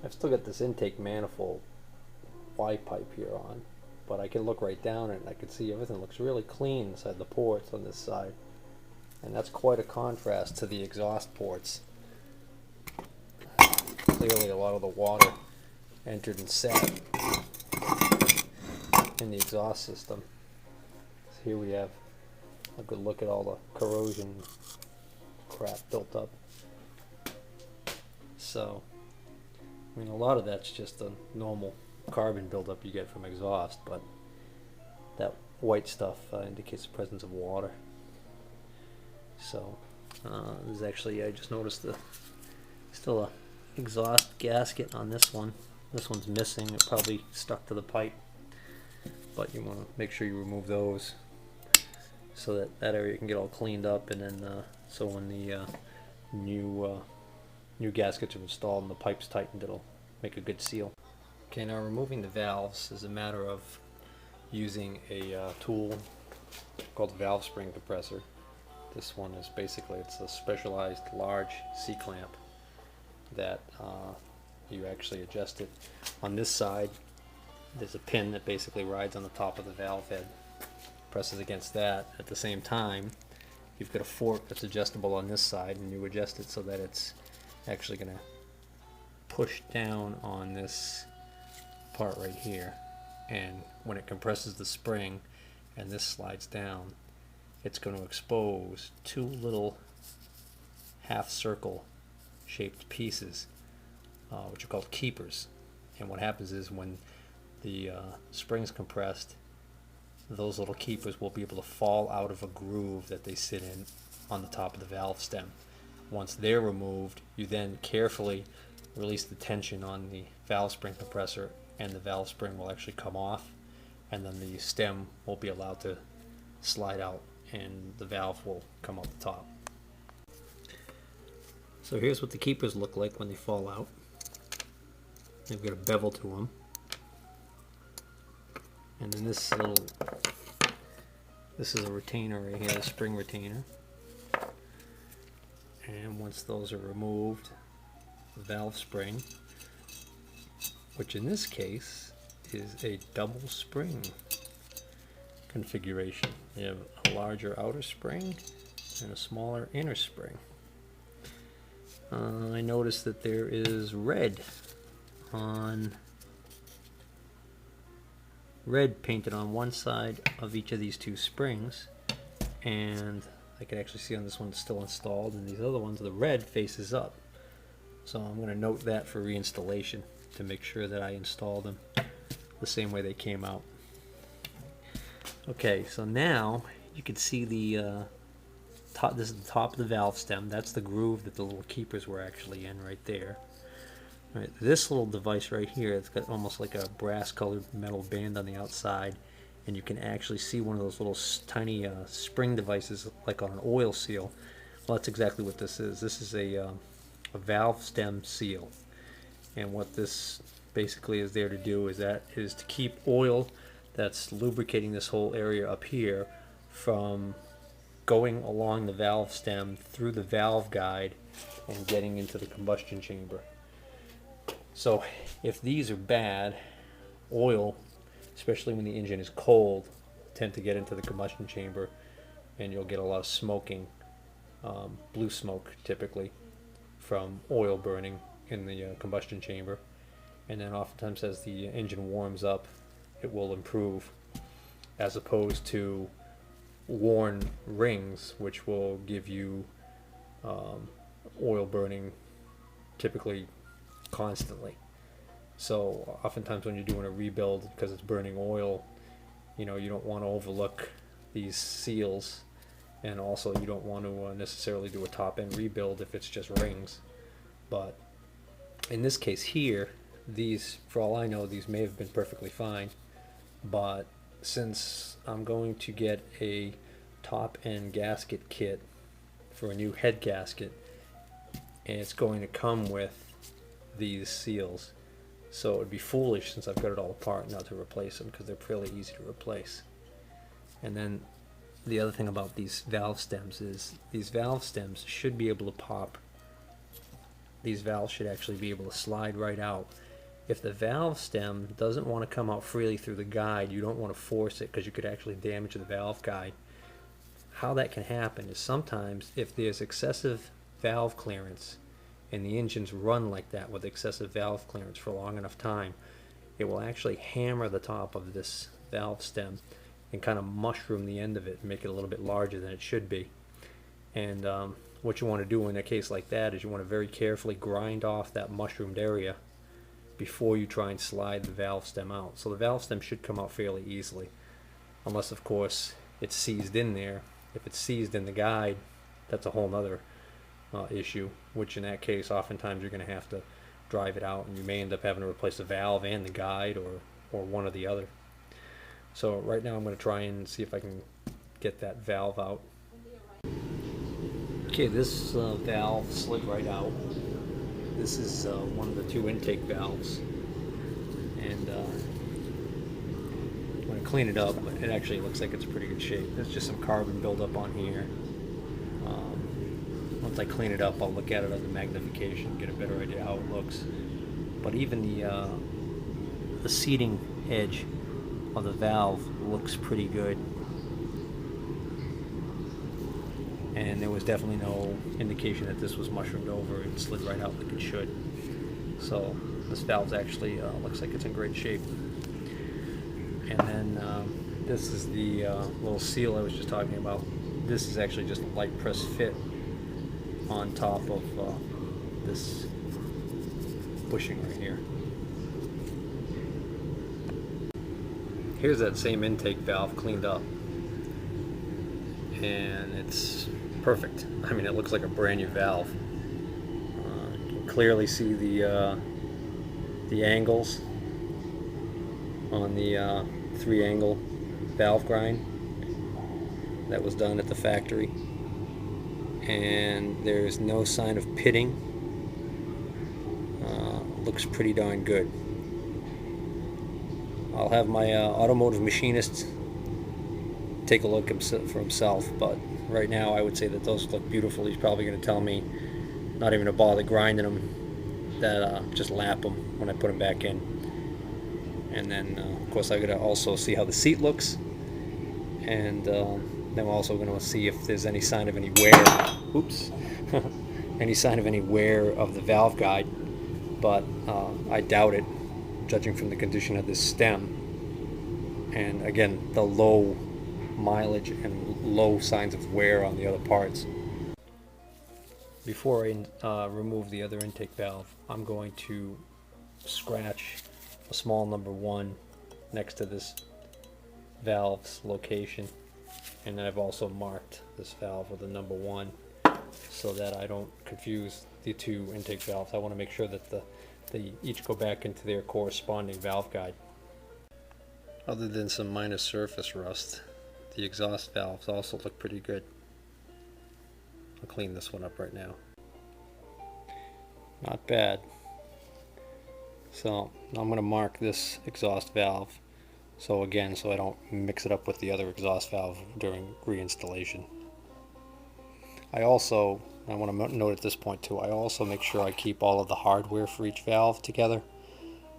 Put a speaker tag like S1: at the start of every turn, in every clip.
S1: I've still got this intake manifold Y pipe here on, but I can look right down it and I can see everything looks really clean inside the ports on this side. And that's quite a contrast to the exhaust ports. Clearly a lot of the water entered and sat in the exhaust system. So here we have a good look at all the corrosion crap built up. So, I mean, a lot of that's just the normal carbon buildup you get from exhaust, but that white stuff indicates the presence of water. So, there's actually, I just noticed still a exhaust gasket on this one. This one's missing. It probably stuck to the pipe, but you want to make sure you remove those so that that area can get all cleaned up, and then so when the new gaskets are installed and the pipe's tightened, it'll make a good seal. Okay, now removing the valves is a matter of using a tool called the valve spring compressor. This one is basically, it's a specialized large C-clamp that you actually adjust it. On this side, there's a pin that basically rides on the top of the valve head, presses against that. At the same time, you've got a fork that's adjustable on this side, and you adjust it so that it's actually going to push down on this part right here, and when it compresses the spring and this slides down, it's going to expose two little half circle shaped pieces, which are called keepers. And what happens is when the spring's compressed, those little keepers will be able to fall out of a groove that they sit in on the top of the valve stem. Once they're removed, you then carefully release the tension on the valve spring compressor, and the valve spring will actually come off, and then the stem will be allowed to slide out and the valve will come out the top. So here's what the keepers look like when they fall out. They've got a bevel to them, and then this is a retainer right here, a spring retainer. And once those are removed, the valve spring, which in this case is a double spring configuration. You have a larger outer spring and a smaller inner spring. I noticed that there is red painted on one side of each of these two springs, and I can actually see on this one it's still installed, and these other ones the red faces up. So I'm going to note that for reinstallation to make sure that I install them the same way they came out. Okay, so now you can see the top. This is the top of the valve stem. That's the groove that the little keepers were actually in right there. All right, this little device right here, it's got almost like a brass colored metal band on the outside, and you can actually see one of those little tiny spring devices like on an oil seal. Well, that's exactly what this is. This is a valve stem seal, and what this basically is there to do is to keep oil that's lubricating this whole area up here from going along the valve stem through the valve guide and getting into the combustion chamber. So if these are bad, oil, especially when the engine is cold, tend to get into the combustion chamber, and you'll get a lot of smoking, blue smoke typically, from oil burning in the combustion chamber. And then oftentimes as the engine warms up, it will improve, as opposed to worn rings, which will give you oil burning typically constantly. So oftentimes when you're doing a rebuild, because it's burning oil, you don't want to overlook these seals, and also you don't want to necessarily do a top-end rebuild if it's just rings. But in this case here, these, for all I know, these may have been perfectly fine, but since I'm going to get a top-end gasket kit for a new head gasket, and it's going to come with these seals, so it would be foolish, since I've got it all apart, not to replace them, because they're fairly easy to replace. And then the other thing about these valve stems is these valve stems should be able to pop these valves should actually be able to slide right out. If the valve stem doesn't want to come out freely through the guide, you don't want to force it because you could actually damage the valve guide. How that can happen is sometimes if there's excessive valve clearance and the engines run like that with excessive valve clearance for a long enough time, it will actually hammer the top of this valve stem and kind of mushroom the end of it and make it a little bit larger than it should be. And what you want to do in a case like that is you want to very carefully grind off that mushroomed area before you try and slide the valve stem out. So the valve stem should come out fairly easily, unless of course it's seized in there. If it's seized in the guide, that's a whole nother issue, which in that case oftentimes you're going to have to drive it out, and you may end up having to replace the valve and the guide, or one or the other. So right now I'm going to try and see if I can get that valve out. Okay, this valve slid right out. This is one of the two intake valves, and I'm going to clean it up, but it actually looks like it's in pretty good shape. There's just some carbon buildup on here. Once I clean it up, I'll look at it under magnification, get a better idea how it looks. But even the seating edge of the valve looks pretty good, and there was definitely no indication that this was mushroomed over. It slid right out like it should. So this valve's actually looks like it's in great shape. And then this is the little seal I was just talking about. This is actually just a light press fit on top of this bushing right here. Here's that same intake valve cleaned up, and it's perfect. I mean, it looks like a brand new valve. You can clearly see the angles on the 3-angle valve grind that was done at the factory, and there's no sign of pitting. Looks pretty darn good. I'll have my automotive machinist take a look for himself, but right now I would say that those look beautiful. He's probably going to tell me not even to bother grinding them, that just lap them when I put them back in. And then of course I'm going to also see how the seat looks, and then we're also going to see if there's any sign of any wear. Oops. Any sign of any wear of the valve guide, but I doubt it, judging from the condition of this stem, and again the low mileage and low signs of wear on the other parts. Before I remove the other intake valve, I'm going to scratch a small number 1 next to this valve's location, and then I've also marked this valve with a number 1 so that I don't confuse the two intake valves. I want to make sure that they each go back into their corresponding valve guide. Other than some minor surface rust, the exhaust valves also look pretty good. I'll clean this one up right now. Not bad. So I'm going to mark this exhaust valve, so I don't mix it up with the other exhaust valve during reinstallation. I want to note at this point too, I also make sure I keep all of the hardware for each valve together.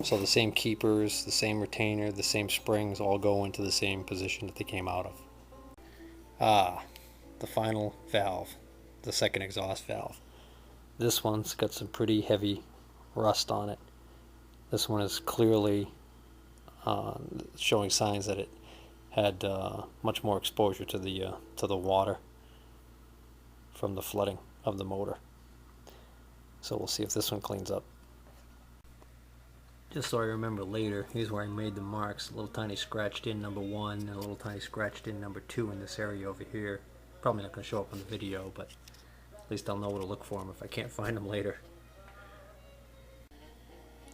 S1: So the same keepers, the same retainer, the same springs all go into the same position that they came out of. The final valve, the second exhaust valve. This one's got some pretty heavy rust on it. This one is clearly showing signs that it had much more exposure to the water from the flooding of the motor. So we'll see if this one cleans up. Just so I remember later, here's where I made the marks. A little tiny scratched in number 1 and a little tiny scratched in number 2 in this area over here. Probably not going to show up on the video, but at least I'll know where to look for them if I can't find them later.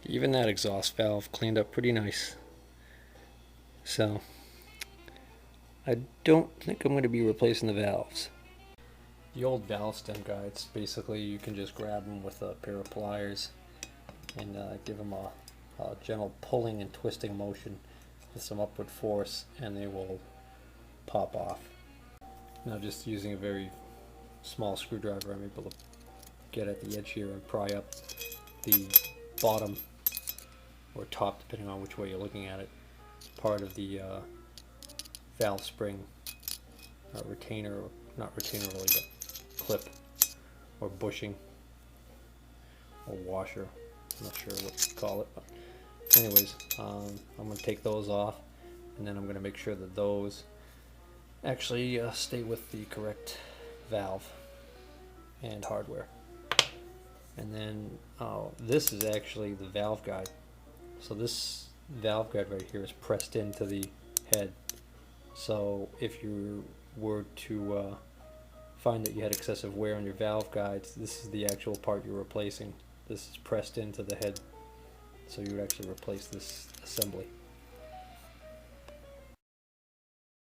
S1: Even that exhaust valve cleaned up pretty nice. So I don't think I'm going to be replacing the valves. The old valve stem guides, basically you can just grab them with a pair of pliers and give them a gentle pulling and twisting motion with some upward force, and they will pop off. Now just using a very small screwdriver, I'm able to get at the edge here and pry up the bottom or top, depending on which way you're looking at it, part of the valve spring retainer, or not retainer really, but clip or bushing or washer. I'm not sure what to call it, but anyways, I'm going to take those off, and then I'm going to make sure that those actually stay with the correct valve and hardware. And then this is actually the valve guide. So this valve guide right here is pressed into the head. So if you were to find that you had excessive wear on your valve guides, this is the actual part you're replacing. This is pressed into the head. So you would actually replace this assembly.